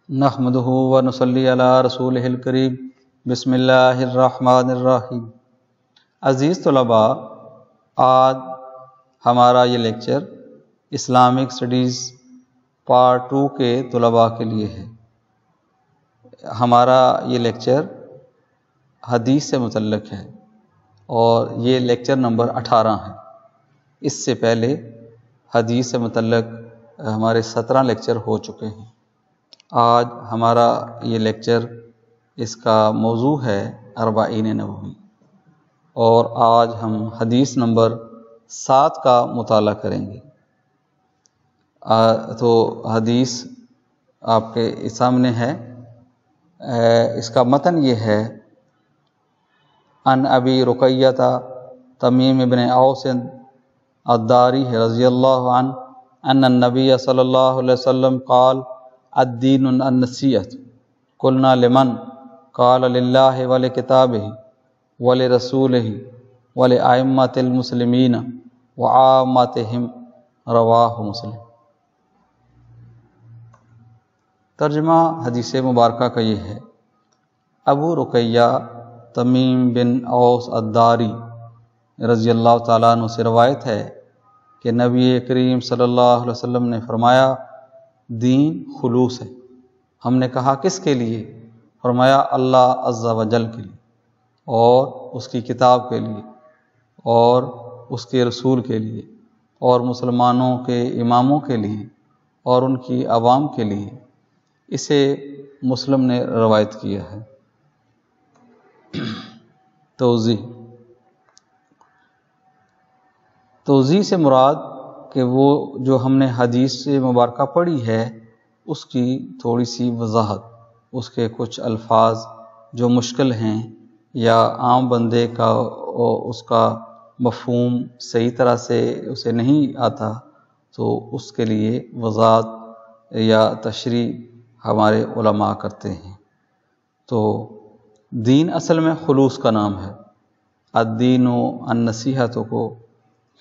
نحمدہ و نصلی علی رسولہ الکریم بسم اللہ الرحمن الرحیم۔ عزیز طلباء، آج ہمارا یہ لیکچر اسلامک سٹڈیز پارٹ 2 کے طلباء کے لیے ہے۔ ہمارا یہ لیکچر حدیث سے متعلق ہے اور یہ لیکچر نمبر 18 ہے۔ اس سے پہلے حدیث سے متعلق ہمارے 17 لیکچر ہو چکے ہیں۔ آج ہمارا یہ لیکچر اس کا موضوع ہے اربعین نووی، اور آج ہم حدیث نمبر 7 کا مطالعہ کریں گے۔ تو حدیث آپ کے سامنے ہے۔ اس کا متن یہ ہے: ان ابی رقیہ تمیم بن اوس الداری رضی اللہ عنہ ان النبی صلی اللہ علیہ وسلم قال الدین النصیحۃ قلنا لمن قال للہ ولکتابہ ولرسولہ ولأئمۃ المسلمین وعامتہم، رواہ مسلم۔ ترجمہ حدیث مبارکہ کا یہ ہے: ابو رقیہ تمیم بن اوس الداری رضی اللہ تعالیٰ عنہ سے روایت ہے کہ نبی کریم صلی اللہ علیہ وسلم نے فرمایا، دین خلوص ہے۔ ہم نے کہا کس کے لیے؟ فرمایا اللہ عز و جل کے لیے، اور اس کی کتاب کے لیے، اور اس کے رسول کے لیے، اور مسلمانوں کے اماموں کے لیے، اور ان کی عوام کے لیے۔ اسے مسلم نے روایت کیا ہے۔ توضیح سے مراد کہ وہ جو ہم نے حدیث مبارکہ پڑھی ہے اس کی تھوڑی سی وضاحت، اس کے کچھ الفاظ جو مشکل ہیں یا عام بندے کا اس کا مفہوم صحیح طرح سے اسے نہیں آتا، تو اس کے لیے وضاحت یا تشریح ہمارے علماء کرتے ہیں۔ تو دین اصل میں خلوص کا نام ہے۔ الدین و النصیحت کو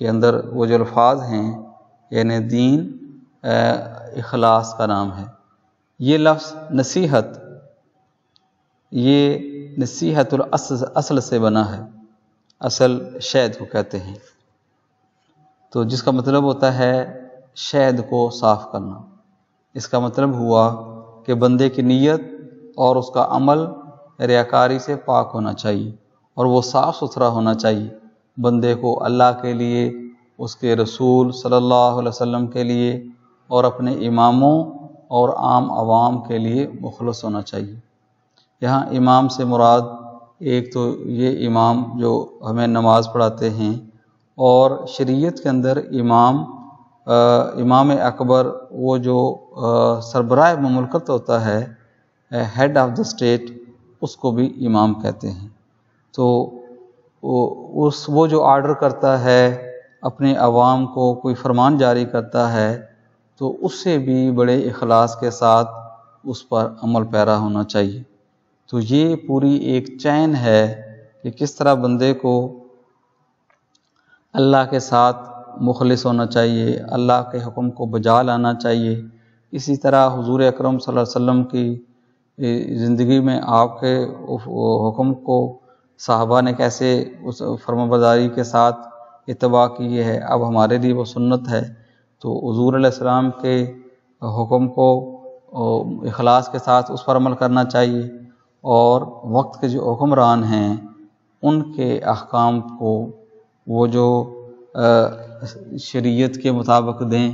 کے اندر وہ جو الفاظ ہیں، یعنی دین اخلاص کا نام ہے۔ یہ لفظ نصیحت، یہ نصیحت الاصل سے بنا ہے، اصل شہد کو کہتے ہیں، تو جس کا مطلب ہوتا ہے شہد کو صاف کرنا۔ اس کا مطلب ہوا کہ بندے کی نیت اور اس کا عمل ریاکاری سے پاک ہونا چاہیے، اور وہ صاف ستھرا ہونا چاہیے۔ بندے کو اللہ کے لیے، اس کے رسول صلی اللہ علیہ وسلم کے لیے، اور اپنے اماموں اور عام عوام کے لیے مخلص ہونا چاہیے۔ یہاں امام سے مراد ایک تو یہ امام جو ہمیں نماز پڑھاتے ہیں، اور شریعت کے اندر امام اکبر، وہ جو سربراہ مملکت ہوتا ہے، ہیڈ آف دا اسٹیٹ، اس کو بھی امام کہتے ہیں۔ تو وہ جو آرڈر کرتا ہے اپنے عوام کو، کوئی فرمان جاری کرتا ہے، تو اس سے بھی بڑے اخلاص کے ساتھ اس پر عمل پیرا ہونا چاہیے۔ تو یہ پوری ایک چین ہے کہ کس طرح بندے کو اللہ کے ساتھ مخلص ہونا چاہیے، اللہ کے حکم کو بجا لانا چاہیے۔ اسی طرح حضور اکرم صلی اللہ علیہ وسلم کی زندگی میں آپ کے حکم کو صحابہ نے کیسے اس فرمانبرداری کے ساتھ اتباع کی ہے، اب ہمارے لیے وہ سنت ہے۔ تو حضور علیہ السلام کے حکم کو اخلاص کے ساتھ اس پر عمل کرنا چاہیے، اور وقت کے جو حکمران ہیں ان کے احکام کو وہ جو شریعت کے مطابق دیں،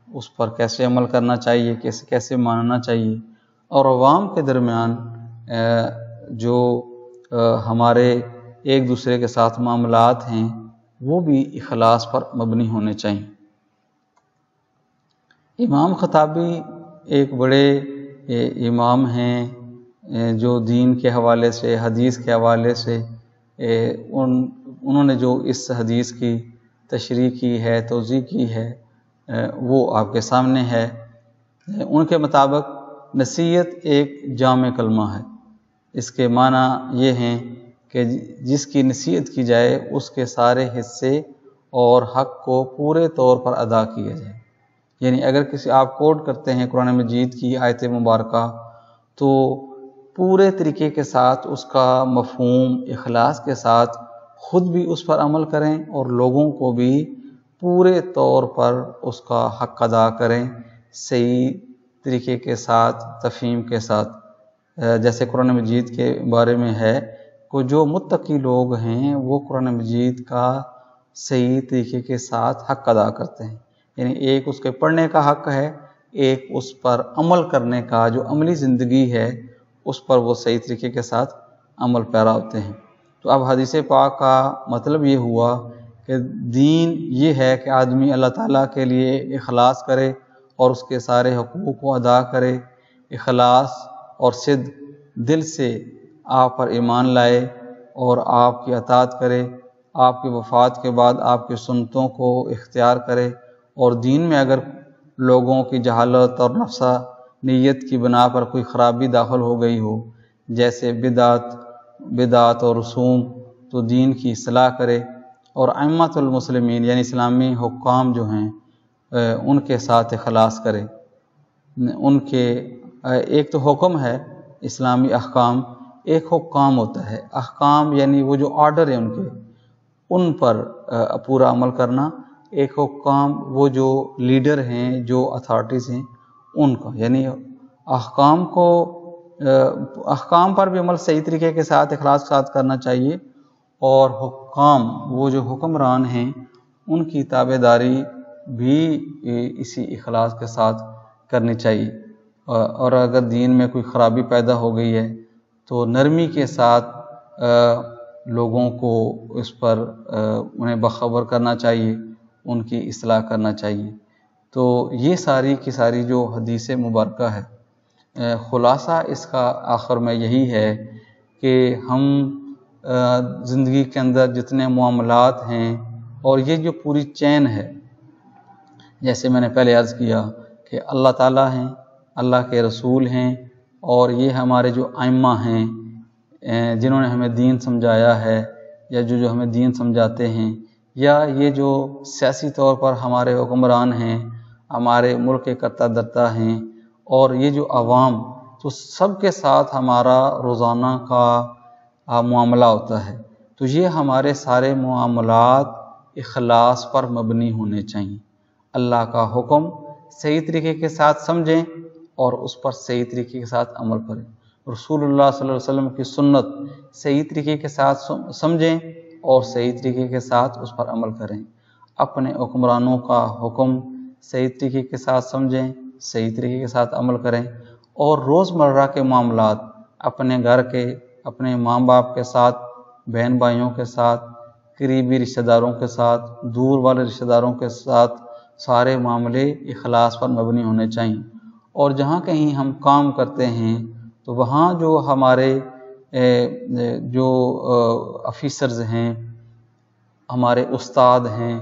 اس پر کیسے عمل کرنا چاہیے، کیسے ماننا چاہیے۔ اور عوام کے درمیان جو ہمارے ایک دوسرے کے ساتھ معاملات ہیں، وہ بھی اخلاص پر مبنی ہونے چاہیے۔ امام خطابی ایک بڑے امام ہیں جو دین کے حوالے سے، حدیث کے حوالے سے انہوں نے جو اس حدیث کی تشریح کی ہے، توضیح کی ہے، وہ آپ کے سامنے ہے۔ ان کے مطابق نصیحت ایک جامع کلمہ ہے۔ اس کے معنی یہ ہیں کہ جس کی نصیحت کی جائے اس کے سارے حصے اور حق کو پورے طور پر ادا کیا جائے۔ یعنی اگر کسی آپ کوٹ کرتے ہیں قرآن مجید کی آیت مبارکہ تو پورے طریقے کے ساتھ اس کا مفہوم اخلاص کے ساتھ خود بھی اس پر عمل کریں اور لوگوں کو بھی پورے طور پر اس کا حق ادا کریں، صحیح طریقے کے ساتھ، تفہیم کے ساتھ۔ جیسے قرآن مجید کے بارے میں ہے کہ جو متقی لوگ ہیں وہ قرآن مجید کا صحیح طریقے کے ساتھ حق ادا کرتے ہیں، یعنی ایک اس کے پڑھنے کا حق ہے، ایک اس پر عمل کرنے کا، جو عملی زندگی ہے اس پر وہ صحیح طریقے کے ساتھ عمل پیرا ہوتے ہیں۔ تو اب حدیث پاک کا مطلب یہ ہوا کہ دین یہ ہے کہ آدمی اللہ تعالیٰ کے لیے اخلاص کرے اور اس کے سارے حقوق کو ادا کرے، اخلاص اور صدق دل سے آپ پر ایمان لائے اور آپ کی اطاعت کرے، آپ کی وفات کے بعد آپ کی سنتوں کو اختیار کرے، اور دین میں اگر لوگوں کی جہالت اور نفسہ نیت کی بنا پر کوئی خرابی داخل ہو گئی ہو، جیسے بدعت اور رسوم، تو دین کی اصلاح کرے، اور ائمۃ المسلمین یعنی اسلامی حکام جو ہیں ان کے ساتھ اخلاص کرے۔ ان کے ایک تو حکم ہے اسلامی احکام، ایک حکام ہوتا ہے، احکام یعنی وہ جو آرڈر ہیں ان پر پورا عمل کرنا، ایک حکام وہ جو لیڈر ہیں، جو اتھارٹیز ہیں ان کا، یعنی احکام پر بھی عمل صحیح طریقے کے ساتھ اخلاص کے ساتھ کرنا چاہیے، اور حکام وہ جو حکمران ہیں ان کی تابع داری بھی اسی اخلاص کے ساتھ کرنی چاہیے، اور اگر دین میں کوئی خرابی پیدا ہو گئی ہے تو نرمی کے ساتھ لوگوں کو اس پر انہیں باخبر کرنا چاہیے، ان کی اصلاح کرنا چاہیے۔ تو یہ ساری کی ساری جو حدیث مبارکہ ہے، خلاصہ اس کا آخر میں یہی ہے کہ ہم زندگی کے اندر جتنے معاملات ہیں، اور یہ جو پوری چین ہے، جیسے میں نے پہلے عرض کیا کہ اللہ تعالیٰ ہیں، اللہ کے رسول ہیں، اور یہ ہمارے جو ائمہ ہیں جنہوں نے ہمیں دین سمجھایا ہے، یا جو ہمیں دین سمجھاتے ہیں، یا یہ جو سیاسی طور پر ہمارے حکمران ہیں، ہمارے ملک کے کرتا درتا ہیں، اور یہ جو عوام، تو سب کے ساتھ ہمارا روزانہ کا معاملہ ہوتا ہے۔ تو یہ ہمارے سارے معاملات اخلاص پر مبنی ہونے چاہیے، اللہ کا حکم صحیح طریقے کے ساتھ سمجھیں اور اس پر صحیح طریقے کے ساتھ عمل کریں، رسول اللہ صلی اللہ علیہ وسلم کی سنت صحیح طریقے کے ساتھ سمجھیں اور صحیح طریقے کے ساتھ اس پر عمل کریں، اپنے حکمرانوں کا حکم صحیح طریقے کے ساتھ سمجھیں، صحیح طریقے کے ساتھ عمل کریں، اور روزمرہ کے معاملات اپنے گھر کے، اپنے ماں باپ کے ساتھ، بہن بھائیوں کے ساتھ، قریبی رشتہ داروں کے ساتھ، دور والے رشتہ داروں کے ساتھ، سارے معاملے اخلاص پر مبنی ہونے چاہیے۔ اور جہاں کہیں ہم کام کرتے ہیں تو وہاں جو ہمارے جو آفیسرز ہیں، ہمارے استاد ہیں،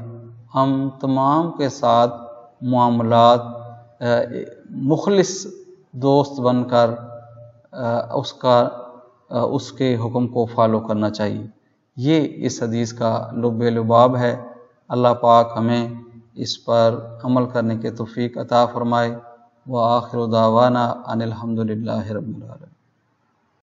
ہم تمام کے ساتھ معاملات مخلص دوست بن کر اس کے حکم کو فالو کرنا چاہیے۔ یہ اس حدیث کا لب لباب ہے۔ اللہ پاک ہمیں اس پر عمل کرنے کے توفیق عطا فرمائے۔ وآخر دعوانا ان الحمد للہ رب العالمین۔